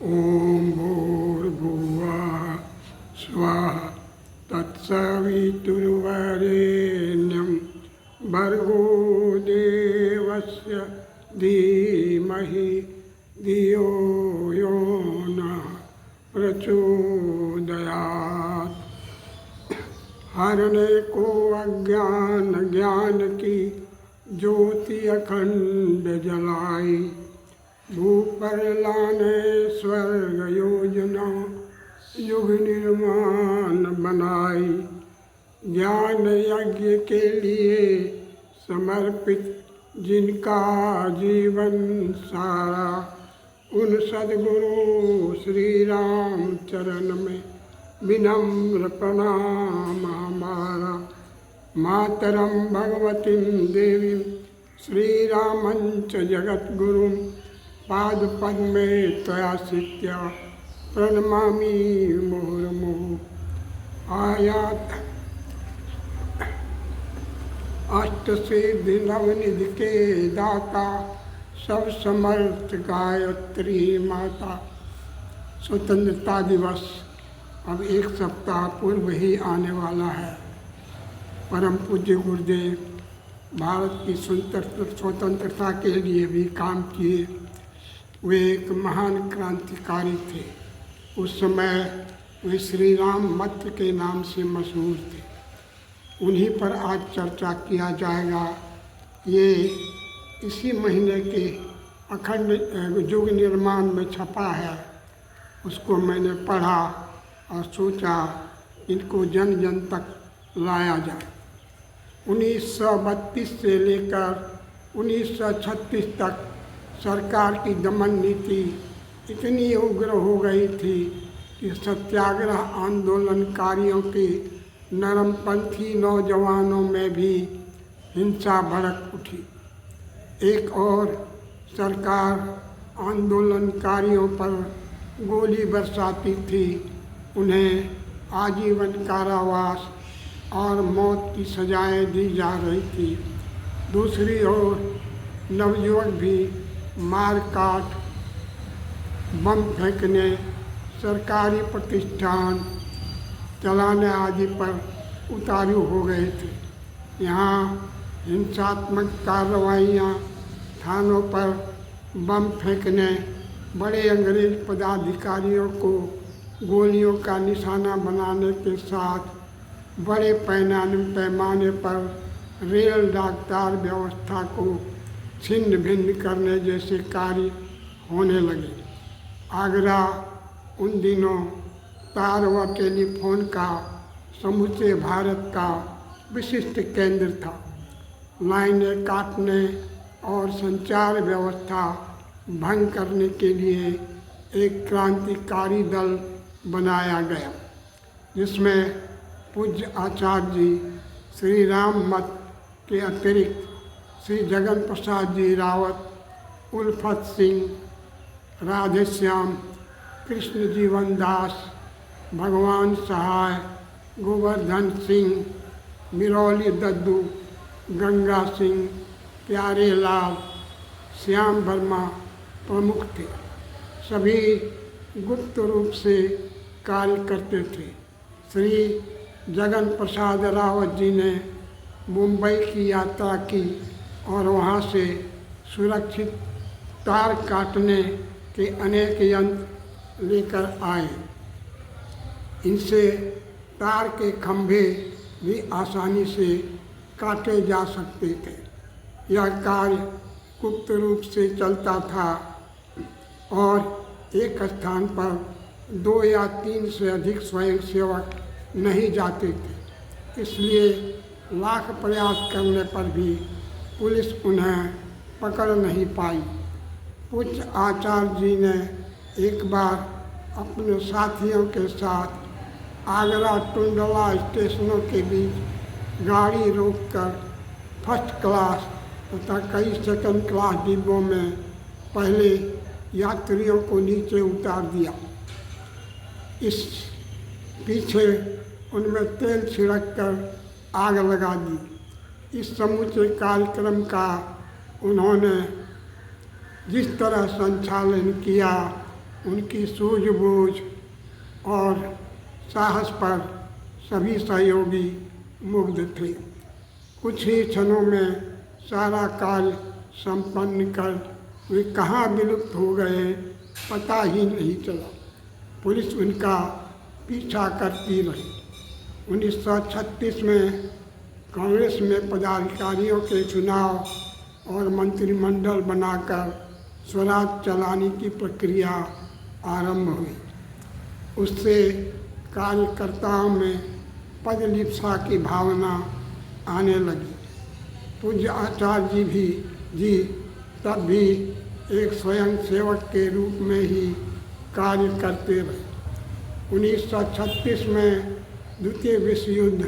ॐ भूर्भुवः स्वः तत्सवितुर्वरेण्यं भर्गो देवस्य धीमहि धियो यो नः प्रचोदयात्। हरने को अज्ञान ज्ञान की ज्योति अखंड जलाई, भूपर लाने स्वर्ग योजना युग निर्माण बनाई। ज्ञान यज्ञ के लिए समर्पित जिनका जीवन सारा, उन सद्गुरु श्री राम चरण में विनम्र प्रणाम हमारा। मातरम भगवतीं देवीं श्रीरामंच जगद्गुरुं पादपद्मे त्वया सित्या प्रणमामि मुहुर्मुहुः। आयात अष्टसिद्धि नवनिधि के दाता, सब समर्थ गायत्री माता। स्वतंत्रता दिवस अब एक सप्ताह पूर्व ही आने वाला है। परम पूज्य गुरुदेव भारत की स्वतंत्रता के लिए भी काम किए। वे एक महान क्रांतिकारी थे। उस समय वे श्री राम मत के नाम से मशहूर थे। उन्हीं पर आज चर्चा किया जाएगा। ये इसी महीने के अखंड युग निर्माण में छपा है। उसको मैंने पढ़ा और सोचा इनको जन जन तक लाया जाए। 1932 से लेकर 1936 तक सरकार की दमन नीति इतनी उग्र हो गई थी कि सत्याग्रह आंदोलनकारियों के नरमपंथी नौजवानों में भी हिंसा भड़क उठी। एक और सरकार आंदोलनकारियों पर गोली बरसाती थी। उन्हें आजीवन कारावास और मौत की सजाएं दी जा रही थी। दूसरी ओर नवयुवक भी मार काट, बम फेंकने, सरकारी प्रतिष्ठान चलाने आदि पर उतारू हो गए थे। यहाँ हिंसात्मक कार्रवाइयाँ, थानों पर बम फेंकने, बड़े अंग्रेज पदाधिकारियों को गोलियों का निशाना बनाने के साथ बड़े पैमाने पर रेल डाकतार व्यवस्था को छिन्न भिन्न करने जैसे कार्य होने लगे। आगरा उन दिनों तार व टेलीफोन का समूचे भारत का विशिष्ट केंद्र था। लाइनें काटने और संचार व्यवस्था भंग करने के लिए एक क्रांतिकारी दल बनाया गया, जिसमें पूज्य आचार्य जी श्री राम मत के अतिरिक्त श्री जगन प्रसाद जी रावत, उल्फत सिंह, राधेश्याम, कृष्ण जीवन दास, भगवान सहाय, गोवर्धन सिंह, मिरौली दद्दू, गंगा सिंह, प्यारे लाल, श्याम वर्मा प्रमुख थे। सभी गुप्त रूप से कार्य करते थे। श्री जगन प्रसाद रावत जी ने मुंबई की यात्रा की और वहाँ से सुरक्षित तार काटने के अनेक यंत्र लेकर आए। इनसे तार के खंभे भी आसानी से काटे जा सकते थे। यह कार्य गुप्त रूप से चलता था और एक स्थान पर 2 या 3 से अधिक स्वयंसेवक नहीं जाते थे। इसलिए लाख प्रयास करने पर भी पुलिस उन्हें पकड़ नहीं पाई। पूज्य आचार्य जी ने एक बार अपने साथियों के साथ आगरा टुंडला स्टेशनों के बीच गाड़ी रोककर फर्स्ट क्लास तथा कई सेकंड क्लास डिब्बों में पहले यात्रियों को नीचे उतार दिया। इस पीछे उनमें तेल छिड़क कर आग लगा दी। इस समूचे कार्यक्रम का उन्होंने जिस तरह संचालन किया उनकी सूझबूझ और साहस पर सभी सहयोगी मुग्ध थे। कुछ ही क्षणों में सारा कार्य संपन्न कर वे कहाँ विलुप्त हो गए पता ही नहीं चला। पुलिस उनका पीछा करती रही। 1936 में कांग्रेस में पदाधिकारियों के चुनाव और मंत्रिमंडल बनाकर स्वराज चलाने की प्रक्रिया आरंभ हुई। उससे कार्यकर्ताओं में पदलिप्सा की भावना आने लगी। पूज्य आचार्य जी तब भी एक स्वयं सेवक के रूप में ही कार्य करते रहे। 1936 में द्वितीय विश्व युद्ध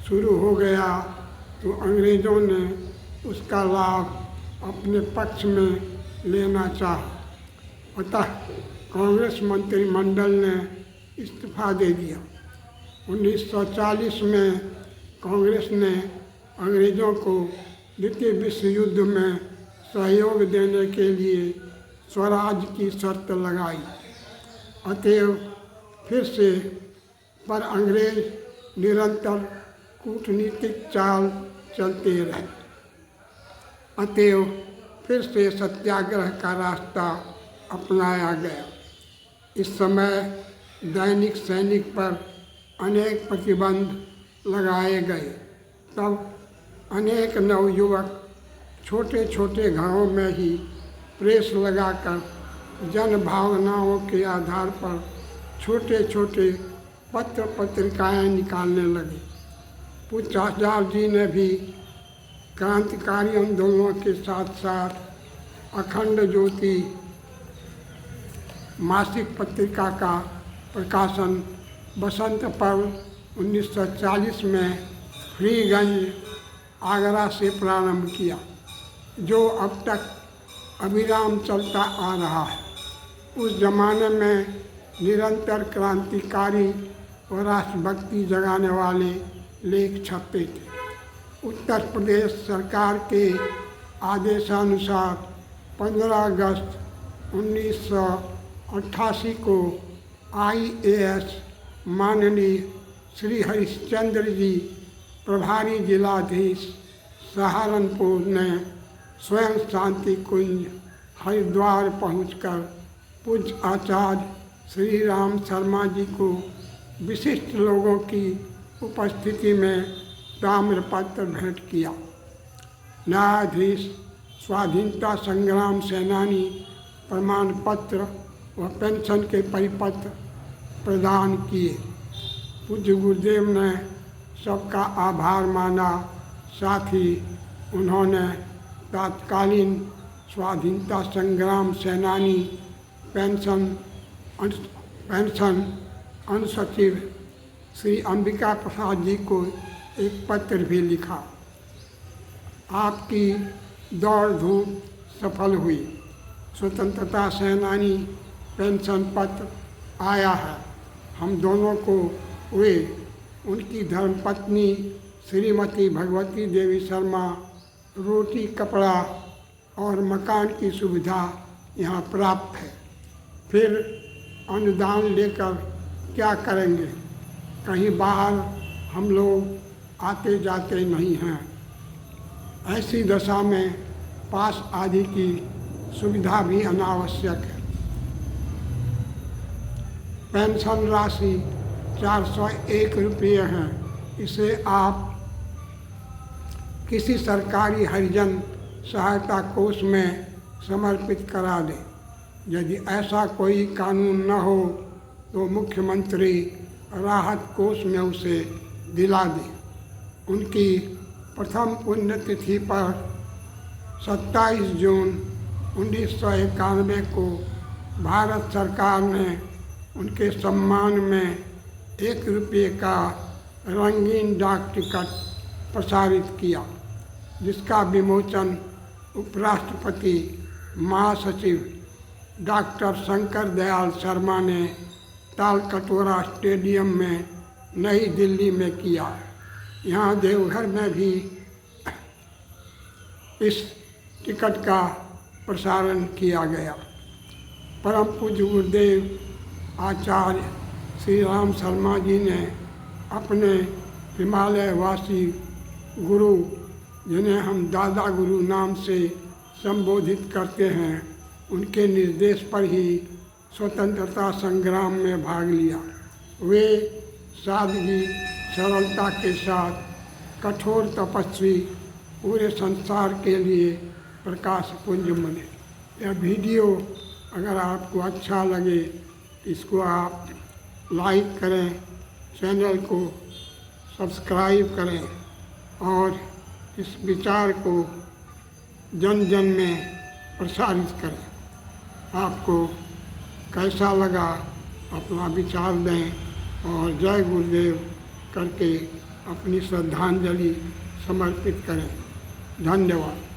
शुरू हो गया तो अंग्रेज़ों ने उसका लाभ अपने पक्ष में लेना चाहा। अतः कांग्रेस मंत्रिमंडल ने इस्तीफा दे दिया। 1940 में कांग्रेस ने अंग्रेज़ों को द्वितीय विश्व युद्ध में सहयोग देने के लिए स्वराज की शर्त लगाई। अतएव फिर से पर अंग्रेज निरंतर कूटनीतिक चाल चलते रहे। अतएव फिर से सत्याग्रह का रास्ता अपनाया गया। इस समय दैनिक सैनिक पर अनेक प्रतिबंध लगाए गए। तब अनेक नवयुवक छोटे छोटे घरों में ही प्रेस लगाकर जन भावनाओं के आधार पर छोटे छोटे पत्र पत्रिकाएं निकालने लगे। पूज्य आचार्य जी ने भी क्रांतिकारी आंदोलनों के साथ साथ अखंड ज्योति मासिक पत्रिका का प्रकाशन बसंत पर्व 1940 में फ्रीगंज आगरा से प्रारंभ किया, जो अब तक अविराम चलता आ रहा है। उस जमाने में निरंतर क्रांतिकारी और राष्ट्रभक्ति जगाने वाले लेख छपते थे। उत्तर प्रदेश सरकार के आदेशानुसार 15 अगस्त 1988 को IAS माननीय श्री हरिश्चंद्र जी प्रभारी जिलाधीश सहारनपुर ने स्वयं शांति कुंज हरिद्वार पहुंचकर पूज्य आचार्य श्री राम शर्मा जी को विशिष्ट लोगों की उपस्थिति में ताम्रपत्र भेंट किया। न्यायाधीश स्वाधीनता संग्राम सेनानी प्रमाण पत्र व पेंशन के परिपत्र प्रदान किए। पूज्य गुरुदेव ने सबका आभार माना। साथ ही उन्होंने तत्कालीन स्वाधीनता संग्राम सेनानी पेंशन अनुसचिव श्री अंबिका प्रसाद जी को एक पत्र भी लिखा। आपकी दौड़ धूप सफल हुई। स्वतंत्रता सेनानी पेंशन पत्र आया है। हम दोनों को वे उनकी धर्मपत्नी श्रीमती भगवती देवी शर्मा रोटी कपड़ा और मकान की सुविधा यहाँ प्राप्त है। फिर अनुदान लेकर क्या करेंगे? कहीं बाहर हम लोग आते जाते नहीं हैं। ऐसी दशा में पास आदि की सुविधा भी अनावश्यक है। पेंशन राशि 401 रुपये है। इसे आप किसी सरकारी हरिजन सहायता कोष में समर्पित करा दें। यदि ऐसा कोई कानून न हो तो मुख्यमंत्री राहत कोष में उसे दिला दें। उनकी प्रथम पुण्यतिथि पर 27 जून 1991 को भारत सरकार ने उनके सम्मान में 1 रुपये का रंगीन डाक टिकट प्रसारित किया, जिसका विमोचन उपराष्ट्रपति महासचिव डॉक्टर शंकर दयाल शर्मा ने तालकटोरा स्टेडियम में नई दिल्ली में किया। यहाँ देवघर में भी इस टिकट का प्रसारण किया गया। परम पूज्य गुरुदेव आचार्य श्री राम शर्मा जी ने अपने हिमालय वासी गुरु, जिन्हें हम दादा गुरु नाम से संबोधित करते हैं, उनके निर्देश पर ही स्वतंत्रता संग्राम में भाग लिया। वे सादगी सरलता के साथ कठोर तपस्वी पूरे संसार के लिए प्रकाश पुंज बने। यह वीडियो अगर आपको अच्छा लगे इसको आप लाइक करें, चैनल को सब्सक्राइब करें और इस विचार को जन जन में प्रसारित करें। आपको कैसा लगा अपना विचार दें और जय गुरुदेव करके अपनी श्रद्धांजलि समर्पित करें। धन्यवाद।